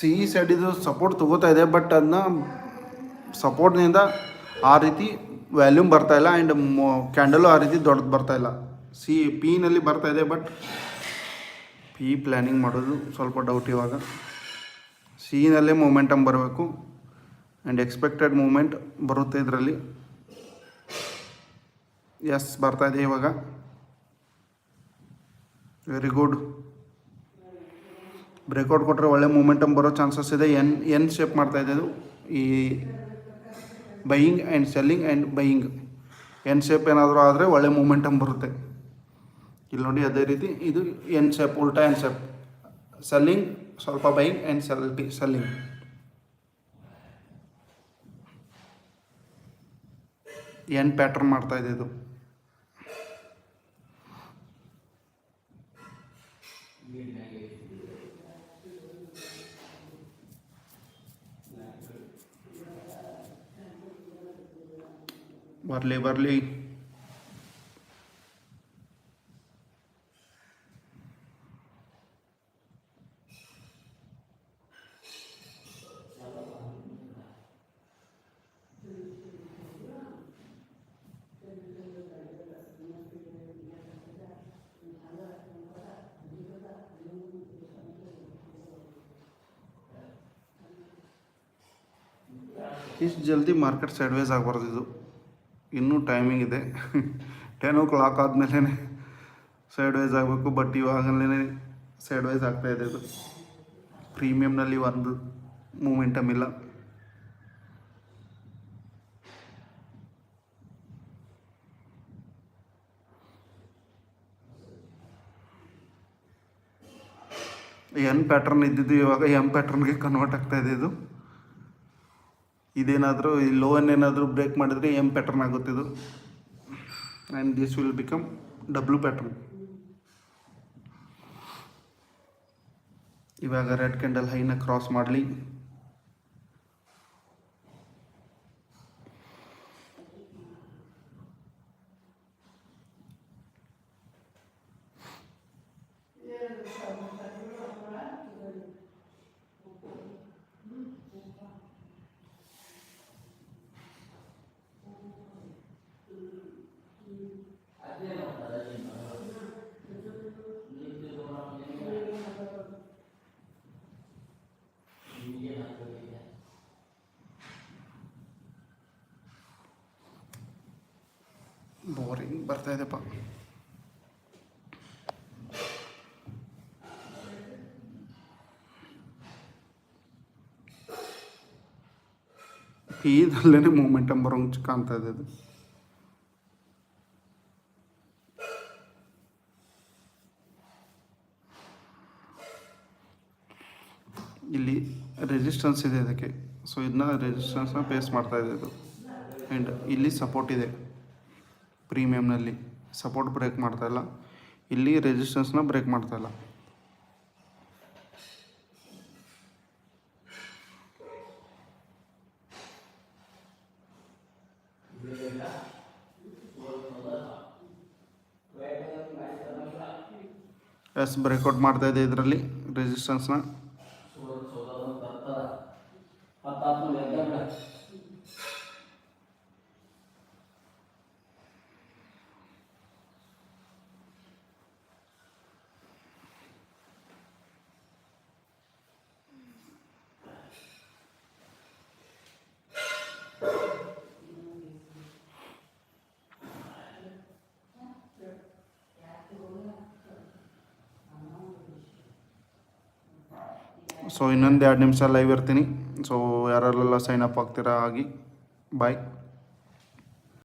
C E side ಇದು support ತೊಗೋತಾ ಇದೆ, but ಅದನ್ನ ಸಪೋರ್ಟ್ನಿಂದ ಆ ರೀತಿ ವ್ಯಾಲ್ಯೂಮ್ ಬರ್ತಾಯಿಲ್ಲ ಆ್ಯಂಡ್ ಕ್ಯಾಂಡಲು ಆ ರೀತಿ ದೊಡ್ಡದು ಬರ್ತಾಯಿಲ್ಲ. ಪಿನಲ್ಲಿ ಬರ್ತಾಯಿದೆ, ಬಟ್ ಪಿ ಪ್ಲ್ಯಾನಿಂಗ್ ಮಾಡೋದು ಸ್ವಲ್ಪ ಡೌಟ್. ಇವಾಗ ಸಿನಲ್ಲೇ ಮೂಮೆಂಟಮ್ ಬರಬೇಕು ಆ್ಯಂಡ್ ಎಕ್ಸ್ಪೆಕ್ಟೆಡ್ ಮೂಮೆಂಟ್ ಬರುತ್ತೆ ಇದರಲ್ಲಿ. ಎಸ್, ಬರ್ತಾಯಿದೆ ಇವಾಗ. Very good. ಬ್ರೇಕ್ಔಟ್ ಕೊಟ್ಟರೆ ಒಳ್ಳೆ ಮೂಮೆಂಟಮ್ ಬರೋ ಚಾನ್ಸಸ್ ಇದೆ. ಎನ್ ಶೇಪ್ ಮಾಡ್ತಾಯಿದೆ ಇದು, ಈ buying and selling and buying. N shape ಏನಾದರೂ ಆದರೆ ಒಳ್ಳೆ ಮೂಮೆಂಟಮ್ ಬರುತ್ತೆ. ಇಲ್ಲಿ ನೋಡಿ, ಅದೇ ರೀತಿ ಇದು ಎನ್ ಶೇಪ್, ಉಲ್ಟಾ ಎನ್ ಶೇಪ್. ಸೆಲ್ಲಿಂಗ್, ಸ್ವಲ್ಪ buying and selling. N pattern ಮಾಡ್ತಾಯಿದೆ ಇದು. ಬರಲಿ. ಇಷ್ಟು ಜಲ್ದಿ ಮಾರ್ಕೆಟ್ ಸೈಡ್ವೇಸ್ ಆಗಬಾರ್ದು. ಇದು ಇನ್ನೂ ಟೈಮಿಂಗ್ ಇದೆ. 10 o'clock ಆದಮೇಲೆ ಸೈಡ್ವೇಸ್ ಆಗಬೇಕು, ಬಟ್ ಇವಾಗಲೇ ಸೈಡ್ವೇಸ್ ಆಗ್ತಾಯಿದೆ. ಇದು ಪ್ರೀಮಿಯಮ್ನಲ್ಲಿ ಒಂದು ಮೂಮೆಂಟಮ್ ಇಲ್ಲ. ಎನ್ ಪ್ಯಾಟ್ರನ್ ಇದ್ದಿದ್ದು ಇವಾಗ ಎಮ್ ಪ್ಯಾಟ್ರನ್ಗೆ ಕನ್ವರ್ಟ್ ಆಗ್ತಾಯಿದೆ. ಇದೇನಾದರೂ ಈ ಲೋ ಏನಾದರೂ ಬ್ರೇಕ್ ಮಾಡಿದರೆ ಎಮ್ ಪ್ಯಾಟ್ರನ್ ಆಗುತ್ತಿದ್ದು, and this will become W pattern. ಇವಾಗ ರೆಡ್ ಕ್ಯಾಂಡಲ್ ಹೈನ ಕ್ರಾಸ್ ಮಾಡಲಿ. ಬೋರಿಂಗ್ ಬರ್ತಾಯಿದೆಪ್ಪ. ಇದರಲ್ಲೇ ಮೂಮೆಂಟಮ್ ಬರೋಂಗೆ ಕಾಣ್ತಾ ಇದೆ ಅದು. ಇಲ್ಲಿ ರೆಸಿಸ್ಟೆನ್ಸ್ ಇದೆ ಇದಕ್ಕೆ, ಸೊ ಇದನ್ನ ರೆಸಿಸ್ಟೆನ್ಸ್ನ ಫೇಸ್ ಮಾಡ್ತಾ ಇದೆ ಇದು. ಆ್ಯಂಡ್ ಇಲ್ಲಿ ಸಪೋರ್ಟ್ ಇದೆ. ಪ್ರೀಮಿಯಮ್ನಲ್ಲಿ ಸಪೋರ್ಟ್ ಬ್ರೇಕ್ ಮಾಡ್ತಾಯಿಲ್ಲ, ಇಲ್ಲಿ ರೆಸಿಸ್ಟೆನ್ಸ್ನ ಬ್ರೇಕ್ ಮಾಡ್ತಾಯಿಲ್ಲ. ಎಸ್, ಬ್ರೇಕ್ಔಟ್ ಮಾಡ್ತಾಯಿದೆ ಇದರಲ್ಲಿ ರೆಸಿಸ್ಟೆನ್ಸ್ನ. ಸೊ ಇನ್ನೊಂದು 2 ನಿಮಿಷ ಲೈವ್ ಇರ್ತೀನಿ. ಸೊ ಯಾರೆಲ್ಲ ಸೈನ್ ಅಪ್ ಆಗ್ತೀರಾ ಆಗಿ. ಬಾಯ್.